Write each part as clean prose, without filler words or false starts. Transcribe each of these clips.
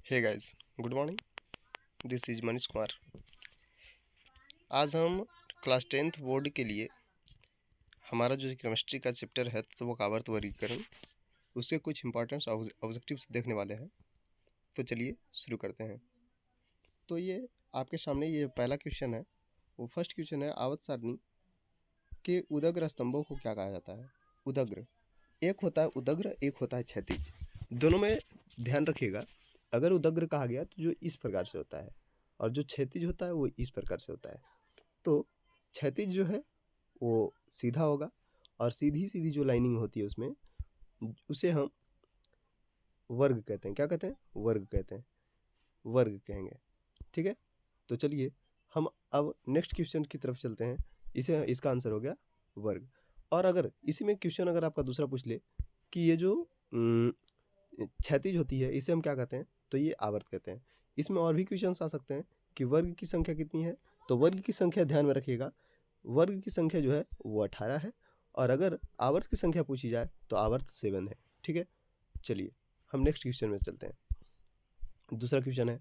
Hey guys, good morning. This is Manish Kumar. आज हम class 10th board के लिए हमारा जो केमिस्ट्री का चैप्टर है तो वो आवर्त वर्गीकरण, उसके कुछ इंपॉर्टेंट ऑब्जेक्टिव्स देखने वाले हैं। तो चलिए शुरू करते हैं। तो ये आपके सामने ये पहला क्वेश्चन है। वो फर्स्ट क्वेश्चन है, आवर्त सारणी के उदग्र स्तंभों को क्या कहा जाता है? उदग्र, एक होता है उदग्र, एक होता है क्षैतिज। दोनों में ध्यान रखिएगा। अगर उदग्र कहा गया तो जो इस प्रकार से होता है, और जो क्षैतिज होता है वो इस प्रकार से होता है। तो क्षैतिज जो है वो सीधा होगा, और सीधी सीधी जो लाइनिंग होती है उसमें, उसे हम वर्ग कहते हैं। क्या कहते हैं? वर्ग कहते हैं, वर्ग कहेंगे। ठीक है, तो चलिए हम अब नेक्स्ट क्वेश्चन की तरफ चलते हैं। इसका आंसर हो गया वर्ग। और अगर इसी में क्वेश्चन अगर आपका दूसरा पूछ ले कि ये जो क्षैतिज होती है इसे हम क्या कहते हैं, तो ये आवर्त कहते हैं। इसमें और भी क्वेश्चंस आ सकते हैं कि वर्ग की संख्या कितनी है। तो वर्ग की संख्या ध्यान में रखिएगा, वर्ग की संख्या जो है वो 18 है। और अगर आवर्त की संख्या पूछी जाए तो आवर्त 7 है। ठीक है, चलिए हम नेक्स्ट क्वेश्चन में चलते हैं। दूसरा क्वेश्चन है,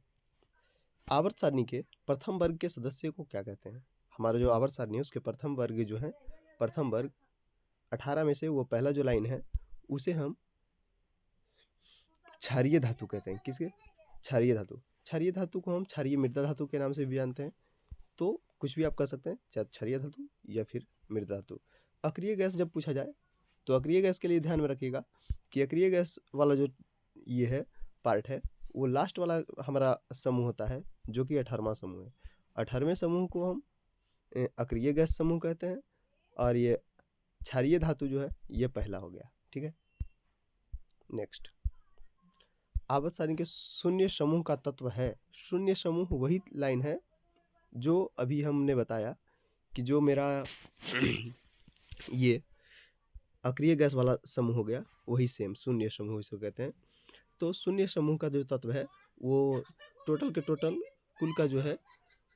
आवर्त सारणी के प्रथम वर्ग के सदस्य को क्या कहते हैं? हमारा जो आवर्त सारणी है उसके प्रथम वर्ग जो है, प्रथम वर्ग 18 में से वो पहला जो लाइन है उसे हम क्षारीय धातु कहते हैं। किसके? क्षारीय धातु। क्षारीय धातु को हम क्षारीय मृदा धातु के नाम से भी जानते हैं। तो कुछ भी आप कर सकते हैं, चाहे क्षारीय धातु या फिर मृदा धातु। अक्रिय गैस जब पूछा जाए तो अक्रिय गैस के लिए ध्यान में रखिएगा कि अक्रिय गैस वाला जो ये है पार्ट है, वो लास्ट वाला हमारा समूह होता है जो कि 18वां समूह है। 18वें समूह को हम अक्रिय गैस समूह कहते हैं, और ये क्षारीय धातु जो है ये पहला हो गया। ठीक है, नेक्स्ट, आवर्त सारणी के शून्य समूह का तत्व है। शून्य समूह वही लाइन है जो अभी हमने बताया कि जो मेरा ये अक्रिय गैस वाला समूह हो गया, वही सेम शून्य समूह इसको कहते हैं। तो शून्य समूह का जो तत्व है वो टोटल के टोटल कुल का जो है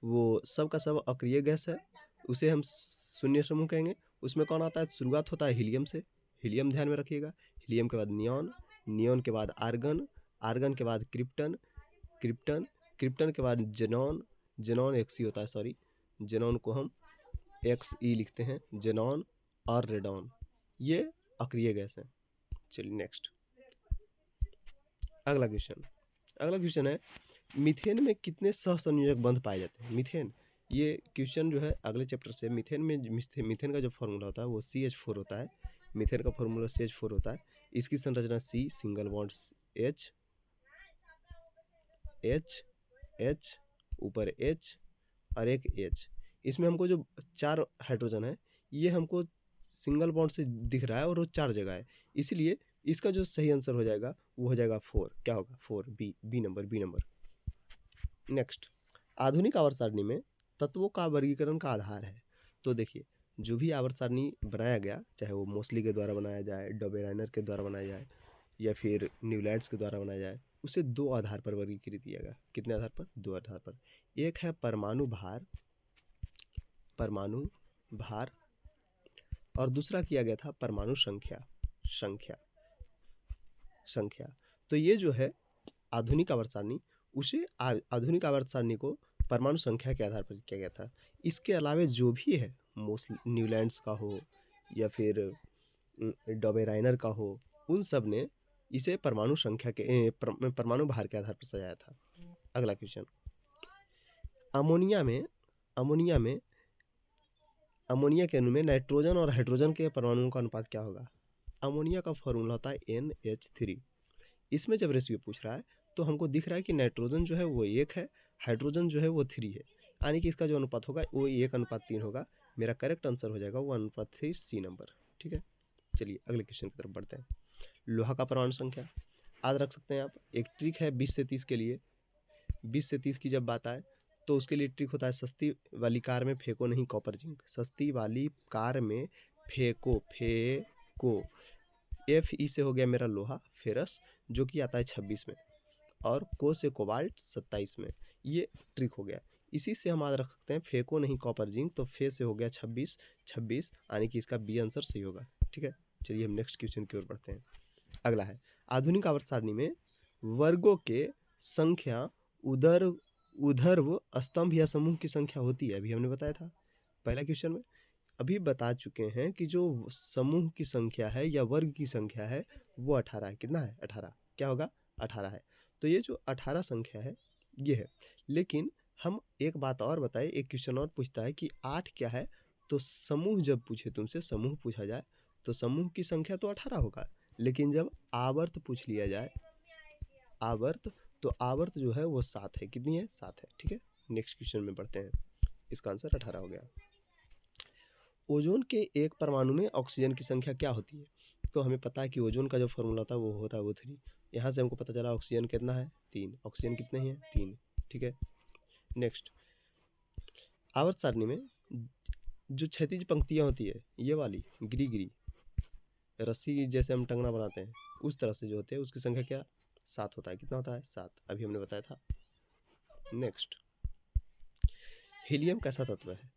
वो सब का सब अक्रिय गैस है, उसे हम शून्य समूह कहेंगे। उसमें कौन आता है? शुरुआत होता है हीलियम से। हीलियम ध्यान में रखिएगा। हीलियम के बाद नियॉन, नियॉन के बाद आर्गन, आर्गन के बाद क्रिप्टन, क्रिप्टन, क्रिप्टन के बाद जेनॉन, जेनॉन एक्स ई होता है, सॉरी, जेनॉन को हम एक्स ई लिखते हैं, जेनॉन और रेडॉन, ये अक्रिय गैस है। चलिए नेक्स्ट, अगला क्वेश्चन। अगला क्वेश्चन है, मीथेन में कितने सहसंयोजक बंध पाए जाते हैं? मीथेन, ये क्वेश्चन जो है अगले चैप्टर से। मीथेन में मीथेन का जो फॉर्मूला होता है वो CH4 होता है। मीथेन का फॉर्मूला CH4 होता है। इसकी संरचना C, single bond H, H, H, ऊपर H और एक H। इसमें हमको जो 4 हाइड्रोजन है ये हमको सिंगल बॉन्ड से दिख रहा है और वो 4 जगह है, इसलिए इसका जो सही आंसर हो जाएगा वो हो जाएगा 4। क्या होगा? 4, बी नंबर। नेक्स्ट, आधुनिक आवर्त सारणी में तत्वों का वर्गीकरण का आधार है। तो देखिए, जो भी आवर्त सारणी बनाया गया, चाहे वो मोस्ली के द्वारा बनाया जाए, डोबेराइनर के द्वारा बनाया जाए, या फिर न्यूलैंड्स के द्वारा बनाया जाए, उसे 2 आधार पर वर्गीकृत किया गया। कितने आधार पर? 2 आधार पर। एक है परमाणु भार, परमाणु भार, और दूसरा किया गया था परमाणु संख्या, संख्या, संख्या। तो ये जो है आधुनिक आवर्त सारणी, उसे आधुनिक आवर्त सारणी को परमाणु संख्या के आधार पर किया गया था। इसके अलावा जो भी है, मोस्टली न्यूलैंड्स का हो या फिर डोबेराइनर का हो, उन सब ने इसे परमाणु संख्या के परमाणु भार के आधार पर सजाया था। अगला क्वेश्चन, अमोनिया में अमोनिया में अमोनिया के अणु में नाइट्रोजन और हाइड्रोजन के परमाणुओं का अनुपात क्या होगा? अमोनिया का फॉर्मूला होता है NH3। इसमें जब रेशियो पूछ रहा है तो हमको दिख रहा है कि नाइट्रोजन जो है वो 1 है, हाइड्रोजन जो है वो 3 है, यानी कि इसका जो अनुपात होगा वो 1:3 होगा। मेरा करेक्ट आंसर हो जाएगा 1:3, C नंबर। ठीक है, चलिए अगले क्वेश्चन की तरफ बढ़ते हैं। लोहा का परमाणु संख्या याद रख सकते हैं आप। एक ट्रिक है 20 से 30 के लिए। 20 से 30 की जब बात आए तो उसके लिए ट्रिक होता है, सस्ती वाली कार में फेंको नहीं कॉपर जिंक। सस्ती वाली कार में फेंको FE से हो गया मेरा लोहा, फेरस, जो कि आता है 26 में, और को से कोबाल्ट 27 में। ये ट्रिक हो गया। इसी से हम याद रख सकते हैं फेंको नहीं कॉपर जिंक, तो फे से हो गया 26, 26, यानी कि इसका बी आंसर सही होगा। ठीक है, चलिए हम नेक्स्ट क्वेश्चन की ओर बढ़ते हैं। अगला है, आधुनिक आवर्त सारणी में वर्गों के संख्या उधर उधर्व स्तंभ या समूह की संख्या होती है, अभी हमने बताया था पहला क्वेश्चन में। अभी बता चुके हैं कि जो समूह की संख्या है या वर्ग की संख्या है वो 18 है। कितना है? 18। क्या होगा? 18 है। तो ये जो 18 संख्या है ये है। लेकिन हम एक बात और बताए, एक क्वेश्चन और पूछता है कि 8 क्या है? तो समूह जब पूछे तुमसे, समूह पूछा जाए तो समूह की संख्या तो 18 होगा, लेकिन जब आवर्त पूछ लिया जाए, आवर्त, तो आवर्त जो है वो 7 है। कितनी है? 7 है। ठीक है, नेक्स्ट क्वेश्चन में बढ़ते हैं। इसका आंसर 18 हो गया। ओजोन के एक परमाणु में ऑक्सीजन की संख्या क्या होती है? तो हमें पता है कि ओजोन का जो फॉर्मूला था वो होता है O3। यहाँ से हमको पता चला ऑक्सीजन कितना है? 3। ऑक्सीजन कितने हैं? 3। ठीक है, नेक्स्ट। आवर्त सारणी में जो क्षैतिज पंक्तियाँ होती है, ये वाली गिरी गिरी रस्सी जैसे हम टंगना बनाते हैं, उस तरह से जो होते हैं उसकी संख्या क्या? 7 होता है। कितना होता है? 7। अभी हमने बताया था। नेक्स्ट, हीलियम कैसा तत्व है?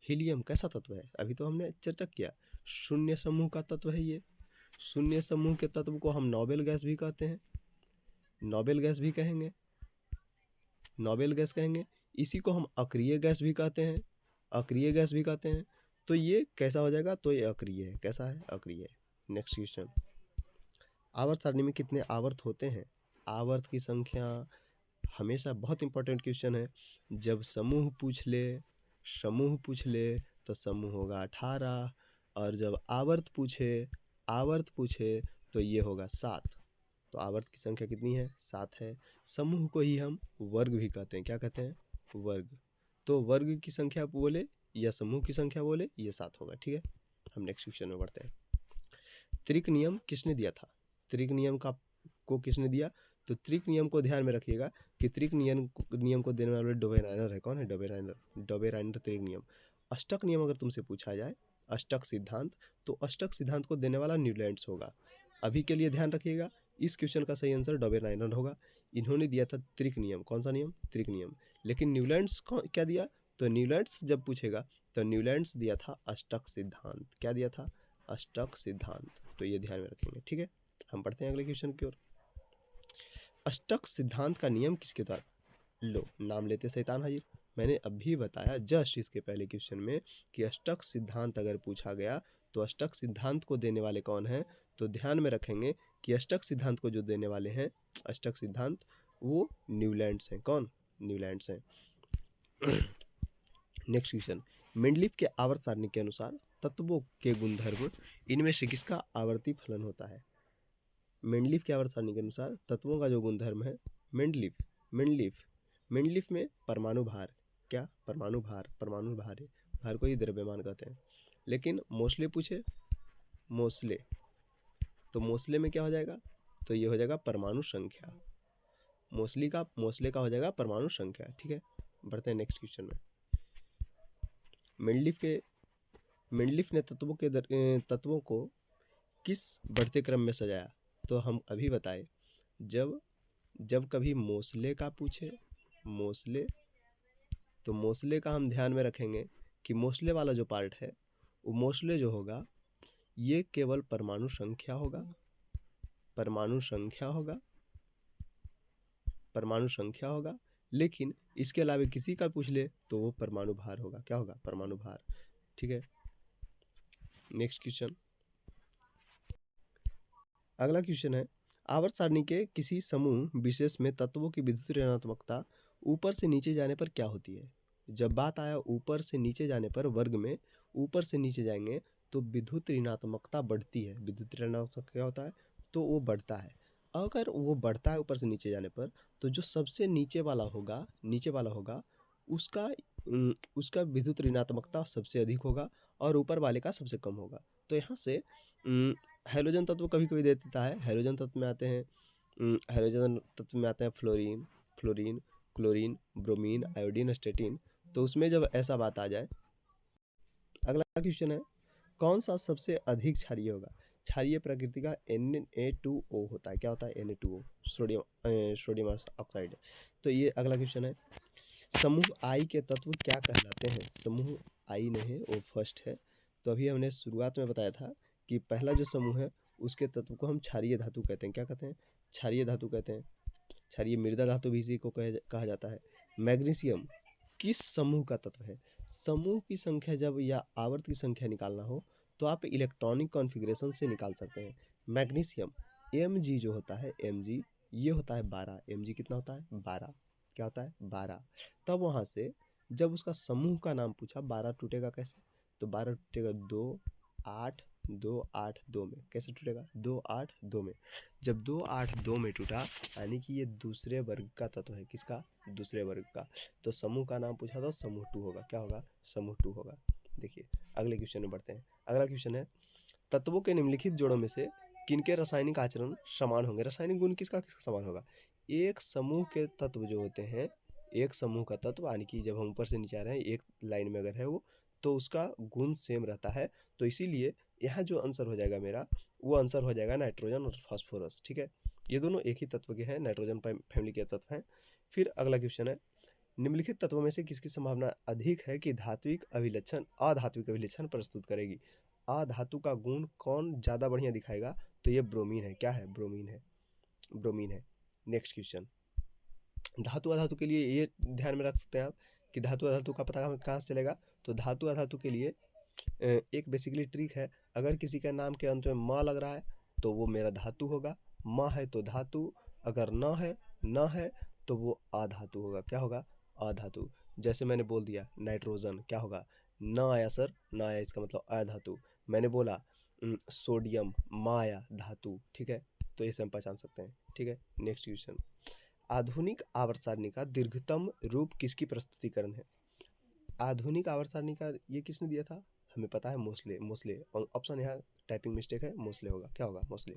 हीलियम कैसा तत्व है? अभी तो हमने चर्चा किया, शून्य समूह का तत्व है ये। शून्य समूह के तत्व को हम नोबेल गैस भी कहते हैं, नोबेल गैस भी कहेंगे, नोबेल गैस कहेंगे। इसी को हम अक्रिय गैस भी कहते हैं, अक्रिय गैस भी कहते हैं। तो ये कैसा हो जाएगा? तो ये अक्रिय है। कैसा है? अक्रिय है। नेक्स्ट क्वेश्चन, आवर्त सारणी में कितने आवर्त होते हैं? आवर्त की संख्या हमेशा बहुत इंपॉर्टेंट क्वेश्चन है। जब समूह पूछ ले तो समूह होगा 18, और जब आवर्त पूछे तो ये होगा 7। तो आवर्त की संख्या कितनी है? 7 है। समूह को ही हम वर्ग भी कहते हैं। क्या कहते हैं? वर्ग। तो वर्ग की संख्या बोले या समूह की संख्या बोले, ये 7 होगा। ठीक है, हम नेक्स्ट क्वेश्चन में बढ़ते हैं। त्रिक नियम किसने दिया था? त्रिक नियम को किसने दिया? तो त्रिक नियम को ध्यान में रखिएगा कि त्रिक नियम को देने वाले डोबेराइनर है। कौन है? डोबेराइनर त्रिक नियम। अष्टक नियम अगर तुमसे पूछा जाए, अष्टक सिद्धांत, तो अष्टक सिद्धांत को देने वाला न्यूलैंड्स होगा। अभी के लिए ध्यान रखिएगा, इस क्वेश्चन का सही आंसर डोबेराइनर होगा। इन्होंने दिया था त्रिक नियम। कौन सा नियम? त्रिक नियम। लेकिन न्यूलैंड्स क्या दिया? तो न्यूलैंड्स जब पूछेगा तो न्यूलैंड्स दिया था अष्टक सिद्धांत। क्या दिया था? अष्टक सिद्धांत। तो ये ध्यान में रखेंगे। ठीक है, हम पढ़ते हैं अगले क्वेश्चन की ओर। अष्टक सिद्धांत का नियम किसके द्वारा? लो, नाम लेते शैतान हाजिर। मैंने अभी बताया जस्ट इसके पहले क्वेश्चन में कि अष्टक सिद्धांत अगर पूछा गया तो अष्टक सिद्धांत को देने वाले कौन हैं? तो ध्यान में रखेंगे कि अष्टक सिद्धांत को जो देने वाले हैं, अष्टक सिद्धांत, वो न्यूलैंड्स हैं। कौन? न्यूलैंड्स हैं। नेक्स्ट क्वेश्चन, मेंडलीफ के आवर्त सारणी के अनुसार तत्वों के गुणधर्म इनमें से किसका आवर्ती फलन होता है? मेंडलीफ के आवर्त सारणी के अनुसार तत्वों का जो गुणधर्म है, मेंडलीफ में परमाणु भार, क्या? परमाणु भार है, भार को ही द्रव्यमान कहते हैं। लेकिन मोस्ले पूछे, मोस्ले, तो मोस्ले में क्या हो जाएगा? तो ये हो जाएगा परमाणु संख्या। मोस्ले का हो जाएगा परमाणु संख्या। ठीक है, बढ़ते हैं नेक्स्ट क्वेश्चन में। मेंडलीफ ने तत्वों को किस बढ़ते क्रम में सजाया? तो हम अभी बताए, जब कभी मोस्ले का पूछे, मोस्ले, तो मोस्ले का हम ध्यान में रखेंगे कि मोस्ले वाला जो पार्ट है, वो मोस्ले जो होगा ये केवल परमाणु संख्या होगा, लेकिन इसके अलावा किसी का पूछ ले तो वो परमाणु भार होगा। क्या होगा? परमाणु भार। ठीक है, नेक्स्ट क्वेश्चन, अगला क्वेश्चन है, आवर्त सारणी के किसी समूह विशेष में तत्वों की विद्युत ऋणात्मकता ऊपर से नीचे जाने पर क्या होती है? जब बात आया ऊपर से नीचे जाने पर, वर्ग में ऊपर से नीचे जाएंगे तो विद्युत ऋणात्मकता बढ़ती है। विद्युत ऋणात्मकता क्या होता है? तो वो बढ़ता है। अगर वो बढ़ता है ऊपर से नीचे जाने पर, तो जो सबसे नीचे वाला होगा उसका उसका विद्युत ऋणात्मकता सबसे अधिक होगा और ऊपर वाले का सबसे कम होगा। तो यहाँ से हैलोजन तत्व कभी कभी दे देता है। हैलोजन तत्व में आते हैं fluorine, chlorine, bromine, iodine, statin. तो उसमें जब ऐसा बात आ जाए, अगला क्वेश्चन है, कौन सा सबसे अधिक क्षारीय होगा? क्षारीय प्रकृति का Na2O होता है। क्या होता है? Na2O, sodium oxide. तो ये अगला क्वेश्चन है, समूह आई के तत्व क्या कहलाते हैं? समूह आई नहीं, वो फर्स्ट है। तो अभी हमने शुरुआत में बताया था कि पहला जो समूह है उसके तत्व को हम क्षारीय धातु कहते हैं। क्या कहते हैं? क्षारीय धातु कहते हैं। क्षारीय मृदा धातु भी इसी को कहा जाता है। मैग्नीशियम किस समूह का तत्व है? समूह की संख्या जब या आवर्त की संख्या निकालना हो तो आप इलेक्ट्रॉनिक कॉन्फ़िगरेशन से निकाल सकते हैं। मैग्नीशियम Mg जो होता है, Mg ये होता है 12। Mg कितना होता है? 12। क्या होता है? 12। तब वहाँ से जब उसका समूह का नाम पूछा, 12 टूटेगा कैसे? तो 12 टूटेगा 2 8 2 8 2 में। कैसे टूटेगा? 2 8 2 में। जब 2 8 2 में टूटा यानी कि ये दूसरे वर्ग का तत्व है। किसका? दूसरे वर्ग का। तो समूह का नाम पूछा तो समूह 2 होगा। क्या होगा? समूह 2 होगा। देखिए अगले क्वेश्चन में बढ़ते हैं। अगला क्वेश्चन है, तत्वों के निम्नलिखित जोड़ों में से किनके रासायनिक आचरण समान होंगे? रासायनिक गुण किसका किसका समान होगा? एक समूह के तत्व जो होते हैं, एक समूह का तत्व यानी कि जब हम ऊपर से नीचे आ रहे हैं, एक लाइन में अगर है वो, तो उसका गुण सेम रहता है। तो इसीलिए यहाँ जो आंसर हो जाएगा मेरा, वो आंसर हो जाएगा नाइट्रोजन और फास्फोरस। ठीक है, ये दोनों एक ही तत्व के हैं, नाइट्रोजन फैमिली के तत्व हैं। फिर अगला क्वेश्चन है, निम्नलिखित तत्वों में से किसकी संभावना अधिक है कि धात्विक अभिलक्षण अधात्विक अभिलक्षण प्रस्तुत करेगी? अधातु का गुण कौन ज़्यादा बढ़िया दिखाएगा? तो ये ब्रोमीन है। क्या है? ब्रोमीन है। ब्रोमीन है। नेक्स्ट क्वेश्चन, धातु अधातु के लिए ये ध्यान में रख सकते हैं आप कि धातु अधातु का पता हमें कहाँ से चलेगा? तो धातु अधातु के लिए एक बेसिकली ट्रिक है, अगर किसी के नाम के अंत में म लग रहा है तो वो मेरा धातु होगा, म है तो धातु, अगर न है तो वो अधातु होगा। क्या होगा? अधातु। जैसे मैंने बोल दिया नाइट्रोजन, क्या होगा? न आया सर, न आया, इसका मतलब अधातु। मैंने बोला सोडियम, म आया, धातु। ठीक है, तो इसे हम पहचान सकते हैं। ठीक है, नेक्स्ट क्वेश्चन, आधुनिक आवर्त सारणी का दीर्घतम रूप किसकी प्रस्तुतिकरण है? आधुनिक आवर्त सारणी का ये किसने दिया था? हमें पता है, मोस्ले। मोस्ले ऑप्शन यहाँ टाइपिंग मिस्टेक है, मोस्ले होगा। क्या होगा? मोस्ले।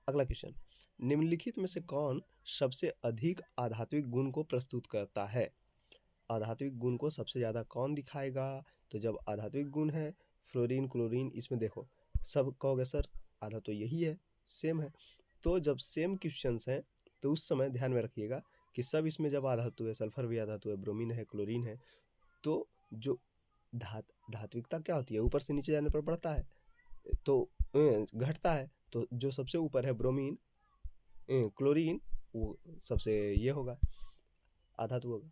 अगला क्वेश्चन, निम्नलिखित में से कौन सबसे अधिक आधात्विक गुण को प्रस्तुत करता है? आधात्विक गुण को सबसे ज़्यादा कौन दिखाएगा? तो जब आधात्विक गुण है फ्लोरीन क्लोरीन, इसमें देखो सब कहोगे सर आधा तो यही है, सेम है। तो जब सेम क्वेश्चंस हैं तो उस समय ध्यान में रखिएगा कि सब इसमें जब आधातु है, सल्फर भी आधातु है, ब्रोमीन है, क्लोरीन है, तो जो धात्विकता क्या होती है? ऊपर से नीचे जाने पर बढ़ता है तो घटता है। तो जो सबसे ऊपर है ब्रोमीन क्लोरीन, वो सबसे ये होगा, आधातु होगा।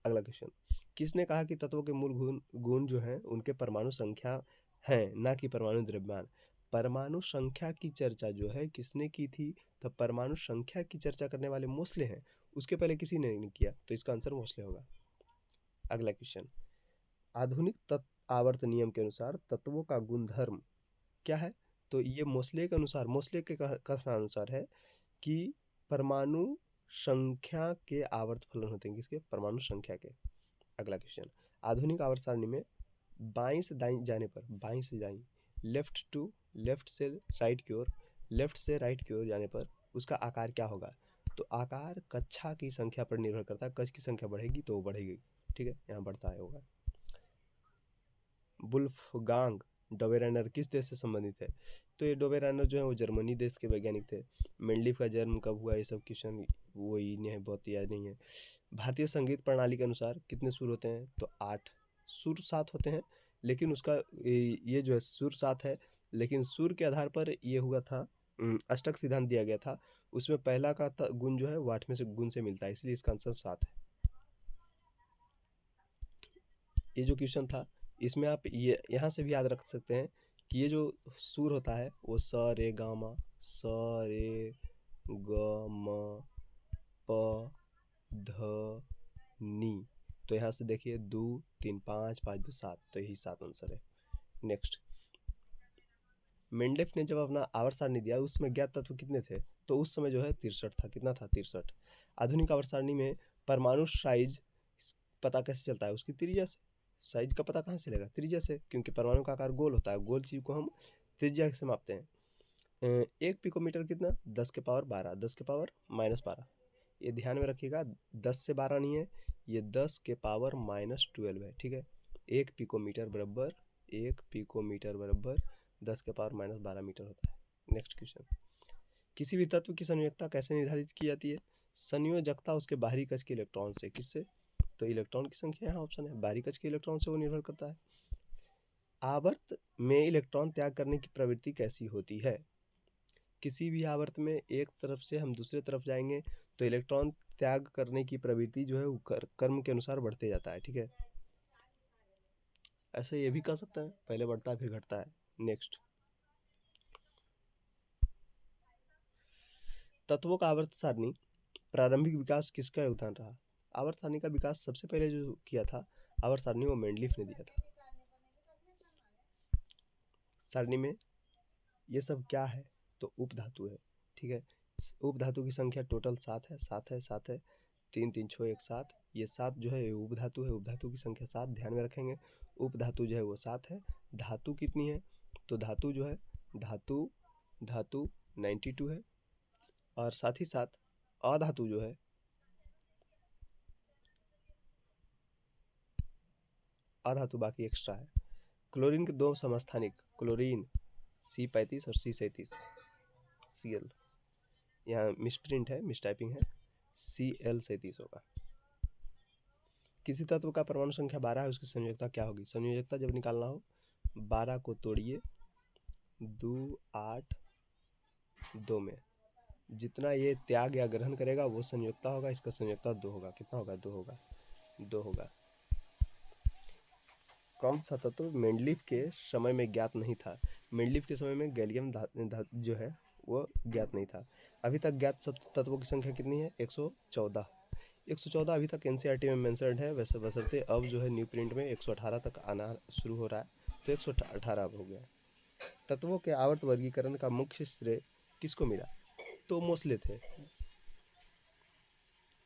अगला क्वेश्चन, किसने कहा कि तत्वों के मूल गुण गुण जो हैं उनके परमाणु संख्या है, ना कि परमाणु द्रव्यमान? परमाणु संख्या की चर्चा जो है किसने की थी? तो परमाणु संख्या की चर्चा करने वाले मोस्ले हैं, उसके पहले किसी ने नहीं किया, तो इसका आंसर मोस्ले होगा। अगला क्वेश्चन, आधुनिक तत्व आवर्त नियम के अनुसार तत्वों का गुणधर्म क्या है? तो ये मोस्ले के अनुसार, मोस्ले के कथनानुसार है कि परमाणु संख्या के आवर्त फलन होते हैं। किसके? परमाणु संख्या के। अगला क्वेश्चन, आधुनिक आवर्त सारणी में बाईं से दाईं जाने पर, बाईं से दाईं, लेफ्ट टू लेफ्ट से राइट की ओर, लेफ्ट से राइट की ओर जाने पर उसका आकार क्या होगा? तो आकार कक्षा की संख्या पर निर्भर करता है। कक्ष की संख्या बढ़ेगी तो वो बढ़ेगी। ठीक है, यहाँ बढ़ता है होगा। वुल्फगांग डोबेरानर किस देश से संबंधित है? तो ये डोबेरानर जो है वो जर्मनी देश के वैज्ञानिक थे। मेंडलीफ का जन्म कब हुआ, ये सब क्वेश्चन वही नहीं, बहुत याद नहीं है। भारतीय संगीत प्रणाली के अनुसार कितने सुर होते हैं? तो 8 सुर, 7 होते हैं, लेकिन उसका ये जो है सुर 7 है, लेकिन सुर के आधार पर ये हुआ था, अष्टक सिद्धांत दिया गया था, उसमें पहला का गुण जो है वो 8वें से गुण से मिलता है, इसलिए इसका आंसर 7 है। ये जो क्वेश्चन था इसमें आप ये यहाँ से भी याद रख सकते हैं कि ये जो सुर होता है वो स रे ग म, स रे ग म प ध नी। तो यहाँ से देखिए 2 3 5 5 2 7, तो यही 7 आंसर है। नेक्स्ट, मेंडलेफ ने जब अपना आवर्त सारणी दिया उसमें ज्ञात तत्व कितने थे? तो उस समय जो है 63 था। कितना था? 63। आधुनिक आवर्त सारणी में परमाणु साइज पता कैसे चलता है? उसकी त्रिज्या से। साइज का पता कहाँ से चलेगा? त्रिज्या से, क्योंकि परमाणु का आकार गोल होता है, गोल चीज को हम त्रिज्या से मापते हैं। 1 पिकोमीटर कितना? 10 के पावर 12, 10 के पावर -12। ये ध्यान में रखिएगा, 10 से 12 नहीं है, ये 10 के पावर -12 है। ठीक है, 1 पिकोमीटर बराबर 1 पिकोमीटर बराबर 10 के पावर -12 मीटर होता है। नेक्स्ट क्वेश्चन, किसी भी तत्व की संयोजकता कैसे निर्धारित की जाती है? संयोजकता उसके बाहरी कक्ष के इलेक्ट्रॉन से। किससे? तो इलेक्ट्रॉन की संख्या यहाँ ऑप्शन है, बाहरी कक्ष के इलेक्ट्रॉन से वो निर्भर करता है। आवर्त में इलेक्ट्रॉन त्याग करने की प्रवृत्ति कैसी होती है? किसी भी आवर्त में एक तरफ से हम दूसरे तरफ जाएंगे तो इलेक्ट्रॉन त्याग करने की प्रवृत्ति जो है वो कर्म के अनुसार बढ़ते जाता है, ठीक है। ऐसे ये भी कह सकते हैं, पहले बढ़ता है फिर घटता है। नेक्स्ट, तत्वों का आवर्त सारणी, प्रारंभिक विकास किसका योगदान रहा? आवर्त सारणी का विकास सबसे पहले जो किया था आवर्त सारणी, वो मेंडलीफ ने दिया था। सारणी में ये सब क्या है? तो उप धातु है, ठीक है। उप धातु की संख्या टोटल 7 है, 7 है, 7 है, 3 3 6 1 7। ये 7 जो है उप धातु है, उप धातु की संख्या 7 ध्यान में रखेंगे। उप धातु जो है वो 7 है। धातु कितनी है? तो धातु जो है धातु धातु 92 है, और साथ ही साथ अधातु जो है अधातु बाकी एक्स्ट्रा है। क्लोरीन के दो समस्थानिक, क्लोरीन C35 और C37, Cl, यहाँ मिसप्रिंट है, मिस टाइपिंग है, Cl37 होगा। किसी तत्व का परमाणु संख्या 12 है, उसकी संयोजकता क्या होगी? संयोजकता जब निकालना हो 12 को तोड़िए 2 8 2 में, जितना ये त्याग या ग्रहण करेगा वो संयोजकता होगा। इसका संयोजकता 2 होगा। कितना होगा? 2 होगा, 2 होगा। कौन सा तत्व मेंडलीफ के समय में ज्ञात नहीं था? मेंडलीफ के समय में गैलियम जो है वो ज्ञात नहीं था। अभी तक ज्ञात सब तत्वों की संख्या कितनी है? 114। 114 अभी तक एनसीईआरटी में मेंशन्ड है, वैसे बशर्ते अब जो है न्यू प्रिंट में 118 तक आना शुरू हो रहा है, तो 118 अब हो गया। तत्वों के आवर्त वर्गीकरण का मुख्य श्रेय किसको मिला? तो मोस्ले थे,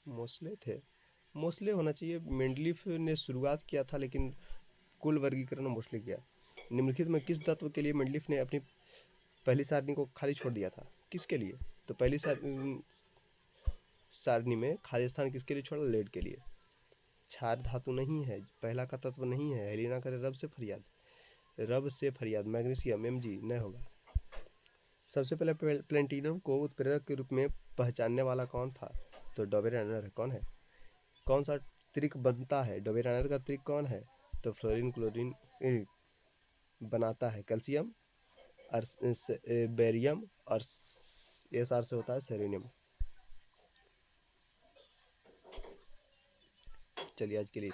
मोस्ले थे, मोस्ले होना चाहिए। मेंडलीफ ने शुरुआत किया था, लेकिन कुल वर्गीकरण मोस्ले किया। निम्नलिखित में किस तत्व के लिए मेंडलीफ ने अपनी पहली सारणी को खाली छोड़ दिया था? किसके लिए? तो पहली सारणी में खाली स्थान किसके लिए छोड़ा? लेड के लिए। क्षार धातु नहीं है, पहला का तत्व नहीं है। हेलिना करे रब से फरियाद, रब से फरियाद। मैग्नीशियम Mg नहीं होगा। सबसे पहले प्लेटिनम को उत्प्रेरक के रूप में पहचानने वाला कौन था? तो डोबेरेनर है। कौन है? कौन सा त्रिक बनता है? डोबेरेनर का त्रिक कौन है? तो फ्लोरीन क्लोरीन बनाता है। कैल्शियम, बेरियम और SR से होता है सेरेनियम। चलिए आज के लिए